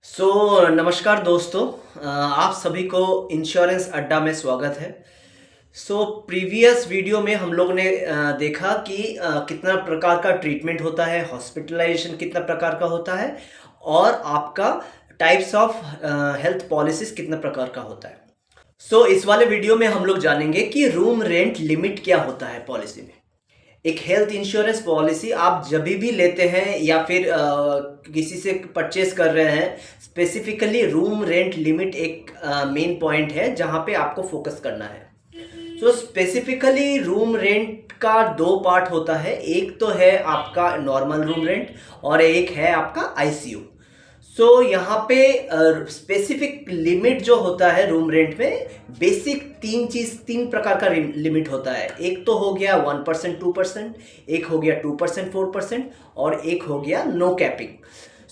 नमस्कार दोस्तों। आप सभी को इंश्योरेंस अड्डा में स्वागत है। प्रीवियस वीडियो में हम लोग ने देखा कि कितना प्रकार का ट्रीटमेंट होता है, हॉस्पिटलाइजेशन कितना प्रकार का होता है और आपका टाइप्स ऑफ हेल्थ पॉलिसीज कितना प्रकार का होता है। इस वाले वीडियो में हम लोग जानेंगे कि रूम रेंट लिमिट क्या होता है पॉलिसी में। एक हेल्थ इंश्योरेंस पॉलिसी आप जब भी लेते हैं या फिर किसी से परचेस कर रहे हैं, स्पेसिफिकली रूम रेंट लिमिट एक मेन पॉइंट है जहां पे आपको फोकस करना है। स्पेसिफिकली रूम रेंट का दो पार्ट होता है, एक तो है आपका नॉर्मल रूम रेंट और एक है आपका आईसीयू। यहाँ पे स्पेसिफिक लिमिट जो होता है रूम रेंट में, बेसिक तीन प्रकार का लिमिट होता है। एक तो हो गया 1%, 2%, एक हो गया 2%, 4% और एक हो गया नो कैपिंग।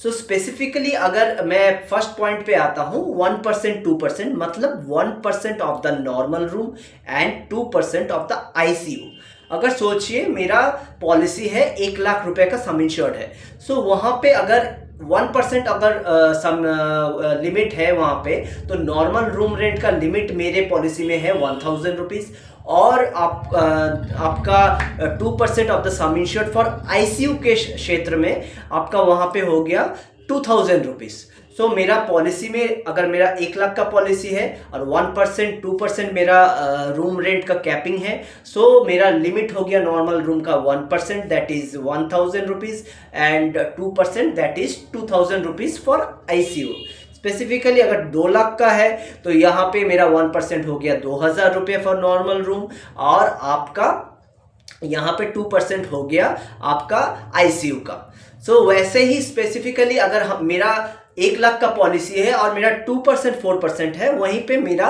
स्पेसिफिकली अगर मैं फर्स्ट पॉइंट पे आता हूँ, 1%, 2% मतलब 1% of the normal room and 2% of the ICU. अगर सोचिए मेरा पॉलिसी है 1 लाख रुपए का सम इंश्योर्ड है, वहां पे अगर 1% अगर सम लिमिट है वहां पे, तो नॉर्मल रूम रेंट का लिमिट मेरे पॉलिसी में है 1000 रुपीज और आपका 2% of the some insured for ICU के क्षेत्र में आपका वहां पे हो गया 2000 रुपीज। मेरा पॉलिसी में अगर मेरा 1 लाख का पॉलिसी है और 1%, 2% मेरा रूम रेंट का कैपिंग है, मेरा लिमिट हो गया नॉर्मल रूम का 1% that is 1000 rupees and 2% that is 2000 rupees for ICU. Specifically अगर 2 लाख का है तो यहाँ पे मेरा 1% हो गया 2000 रुपये फॉर नॉर्मल रूम और आपका यहाँ पे 2% हो गया आपका आईसीयू का। वैसे ही स्पेसिफिकली अगर मेरा 1 लाख का पॉलिसी है और मेरा 2%, 4% है, वहीं पे मेरा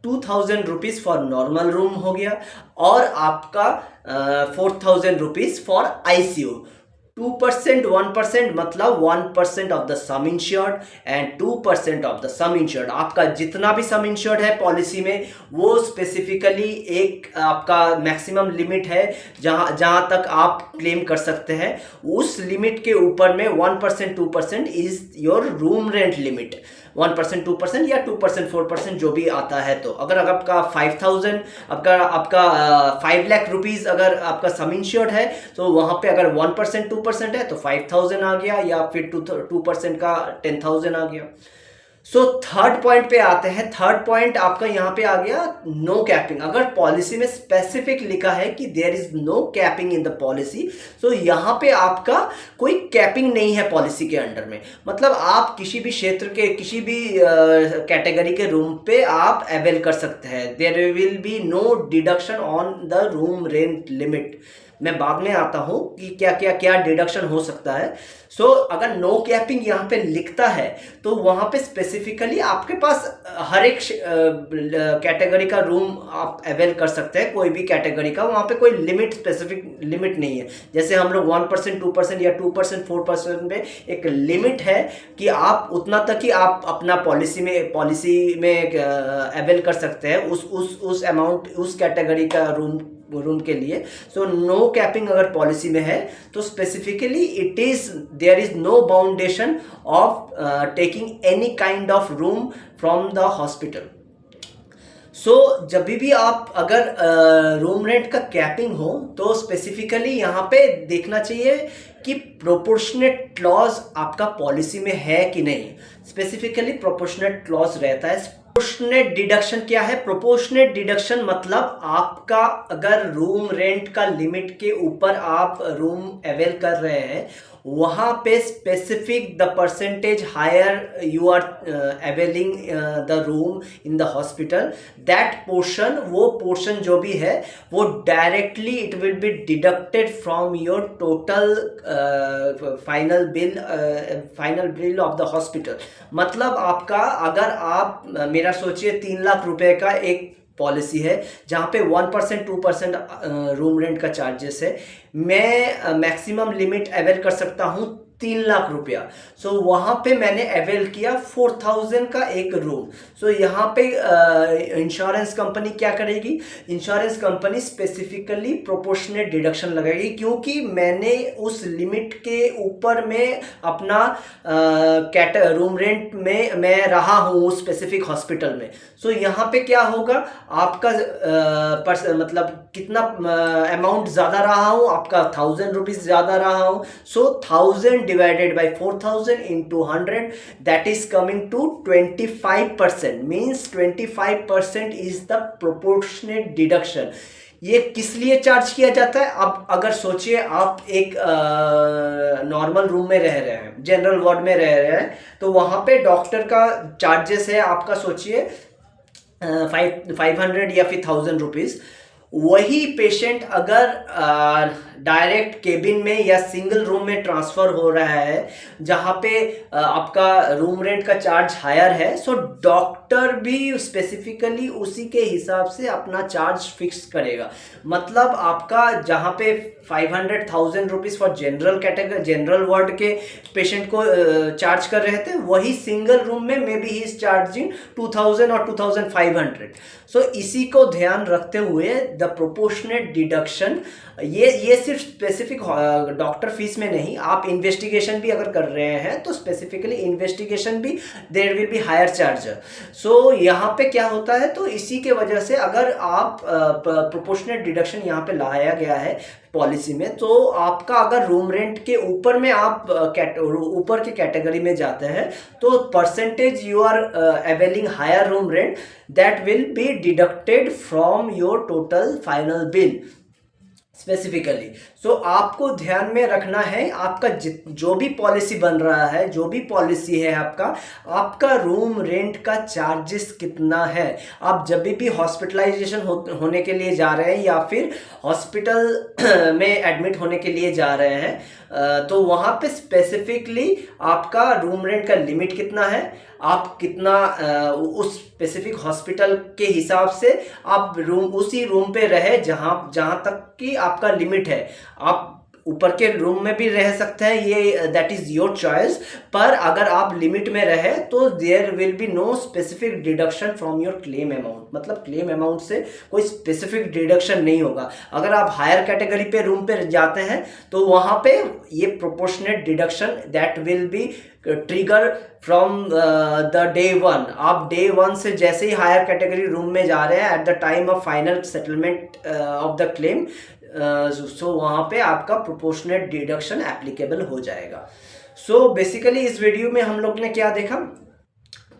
2000 रुपीज फॉर नॉर्मल रूम हो गया और आपका 4000 रुपीज फॉर आईसीयू। 2%, 1% मतलब 1% of the some insured and 2% of the some insured. आपका जितना भी सम इंश्योर्ड है पॉलिसी में, वो स्पेसिफिकली एक आपका मैक्सिमम लिमिट है जहां तक आप क्लेम कर सकते हैं। उस लिमिट के ऊपर में 1%, 2% is your room rent limit. 1%, 2% या 2%, 4% जो भी आता है। तो अगर आपका 5000 आपका 5 लाख रुपीज अगर आपका सम इंश्योर्ड है, तो वहां पे अगर 1%, 2% है तो 5000 आ गया या फिर 2% का 10000 आ गया। थर्ड पॉइंट पे आते हैं। थर्ड पॉइंट आपका यहाँ पे आ गया नो कैपिंग। अगर पॉलिसी में स्पेसिफिक लिखा है कि there is no capping in the policy, यहाँ पे आपका कोई कैपिंग नहीं है पॉलिसी के अंडर में। मतलब आप किसी भी क्षेत्र के किसी भी कैटेगरी के रूम पे आप अवेल कर सकते हैं। There will be no deduction on the room rent limit. मैं बाद में आता हूं कि क्या डिडक्शन हो सकता है। अगर नो कैपिंग यहाँ पे लिखता है तो वहां पे स्पेसिफिकली आपके पास हर एक कैटेगरी का रूम आप अवेल कर सकते हैं, कोई भी कैटेगरी का। वहां पे कोई लिमिट, स्पेसिफिक लिमिट नहीं है। जैसे हम लोग 1%, 2% या 2%, 4% में एक लिमिट है कि आप उतना तक ही आप अपना पॉलिसी में अवेल कर सकते हैं उस अमाउंट, उस कैटेगरी का रूम के लिए। नो कैपिंग अगर पॉलिसी में है तो specifically it is there is no boundation of taking any kind of room from the hospital. जब भी आप अगर रूम रेंट का कैपिंग हो तो स्पेसिफिकली यहाँ पे देखना चाहिए कि प्रोपोर्शनेट क्लॉज आपका पॉलिसी में है कि नहीं। स्पेसिफिकली प्रोपोर्शनेट क्लॉज रहता है। प्रोपोर्शनेट डिडक्शन क्या है? प्रोपोर्शनेट डिडक्शन मतलब आपका अगर रूम रेंट का लिमिट के ऊपर आप रूम अवेल कर रहे हैं, वहां पे specific the percentage higher you are availing the room in the hospital, that portion, वो पोर्शन जो भी है वो directly it will be deducted from your total final bill of the hospital. मतलब आपका अगर आप मेरा सोचिए 3 लाख रुपए का एक पॉलिसी है जहां पे 1%, 2% रूम रेंट का चार्जेस है। मैं मैक्सिमम लिमिट अवेल कर सकता हूं 3 लाख रुपया। सो वहाँ पे मैंने अवेल किया 4000 का एक रूम। सो यहाँ पे इंश्योरेंस कंपनी क्या करेगी, insurance company specifically proportionate deduction लगाएगी, क्योंकि मैंने उस लिमिट के ऊपर में अपना रूम रेंट में मैं रहा हूँ उस स्पेसिफिक हॉस्पिटल में। सो यहाँ पे क्या होगा, आपका मतलब कितना अमाउंट ज़्यादा रहा हूँ, आपका 1000 रुपीज़ ज़्यादा रहा हूँ। So 1000 divided by 4000 into 100, that is coming to 25%। Means 25% is the proportionate deduction. ये किस लिए चार्ज किया जाता है? अब अगर सोचिए आप एक नॉर्मल रूम में रह रहे हैं, जनरल वार्ड में रह रहे हैं, तो वहाँ पे डॉक्टर का चार्जेस है आपका, सोचिए 500 या फिर 1000 रुपीज़। वही पेशेंट अगर डायरेक्ट केबिन में या सिंगल रूम में ट्रांसफ़र हो रहा है जहाँ पे आपका रूम रेंट का चार्ज हायर है, सो डॉक्टर भी स्पेसिफिकली उसी के हिसाब से अपना चार्ज फिक्स करेगा। मतलब आपका जहाँ पे 500,000 rupees for general category, general ward के पेशेंट को चार्ज कर रहे थे, वही सिंगल रूम में may be he is charging 2000 और 2500। सो इसी को ध्यान रखते हुए द प्रोपोर्शनेट डिडक्शन, ये सिर्फ स्पेसिफिक डॉक्टर फीस में नहीं, आप इन्वेस्टिगेशन भी अगर कर रहे हैं तो स्पेसिफिकली इन्वेस्टिगेशन भी there will be higher charge. So यहाँ पे क्या होता है, तो इसी के वजह से अगर आप प्रोपोर्शनेट डिडक्शन यहाँ पे लाया गया है पॉलिसी में, तो आपका अगर रूम रेंट के ऊपर में आप ऊपर के कैटेगरी में जाते हैं तो percentage you are availing higher room rent, that will be deducted from your total final bill specifically. So आपको ध्यान में रखना है, आपका जो भी पॉलिसी बन रहा है, जो भी पॉलिसी है आपका रूम रेंट का चार्जेस कितना है। आप जब भी हॉस्पिटलाइजेशन होने के लिए जा रहे हैं या फिर हॉस्पिटल में एडमिट होने के लिए जा रहे हैं, तो वहाँ पे स्पेसिफिकली आपका रूम रेंट का लिमिट कितना है, आप कितना उस स्पेसिफिक हॉस्पिटल के हिसाब से आप उसी रूम पे रहे जहाँ तक कि आपका लिमिट है। आप ऊपर के रूम में भी रह सकते हैं, ये दैट इज़ योर चॉइस, पर अगर आप लिमिट में रहे तो there will be no specific deduction from your claim amount. मतलब क्लेम अमाउंट से कोई स्पेसिफिक डिडक्शन नहीं होगा। अगर आप हायर कैटेगरी पे रूम पे जाते हैं तो वहाँ पे ये proportionate deduction that will B trigger from the day 1। आप डे 1 से जैसे ही हायर कैटेगरी रूम में जा रहे हैं, at the time of final settlement of the claim, so वहाँ पे आपका प्रोपोर्शनेट डिडक्शन एप्लीकेबल हो जाएगा। सो बेसिकली इस वीडियो में हम लोग ने क्या देखा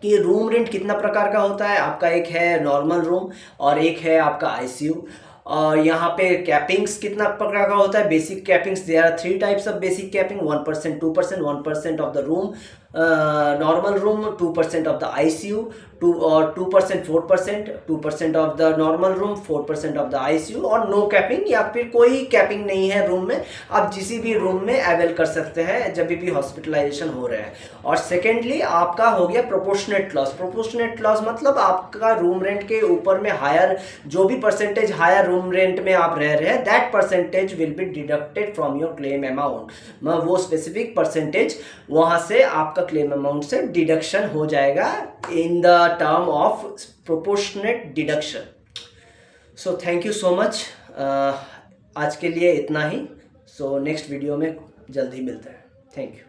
कि रूम रेंट कितना प्रकार का होता है। आपका एक है नॉर्मल रूम और एक है आपका आईसीयू। और यहाँ पे कैपिंग्स कितना प्रकार का होता है, basic cappings, there are 3 types of basic capping, 1%, 2%, 1% of the room normal room, 2% of the ICU, 2% 4%, 2% of the normal room, 4% of the ICU, और नो कैपिंग या फिर कोई कैपिंग नहीं है रूम में, आप किसी भी रूम में अवेल कर सकते हैं जब भी हॉस्पिटलाइजेशन हो रहे हैं। और सेकेंडली आपका हो गया प्रोपोर्शनेट लॉस। प्रोपोर्शनेट लॉस मतलब आपका रूम रेंट के ऊपर में हायर जो भी परसेंटेज हायर रूम रेंट में आप रह रहे हैं, that percentage will be deducted from your claim amount. वो स्पेसिफिक परसेंटेज वहाँ से आपका क्लेम अमाउंट से डिडक्शन हो जाएगा in the term of proportionate deduction. So thank you so much. आज के लिए इतना ही। सो नेक्स्ट वीडियो में जल्द ही मिलते हैं। Thank you.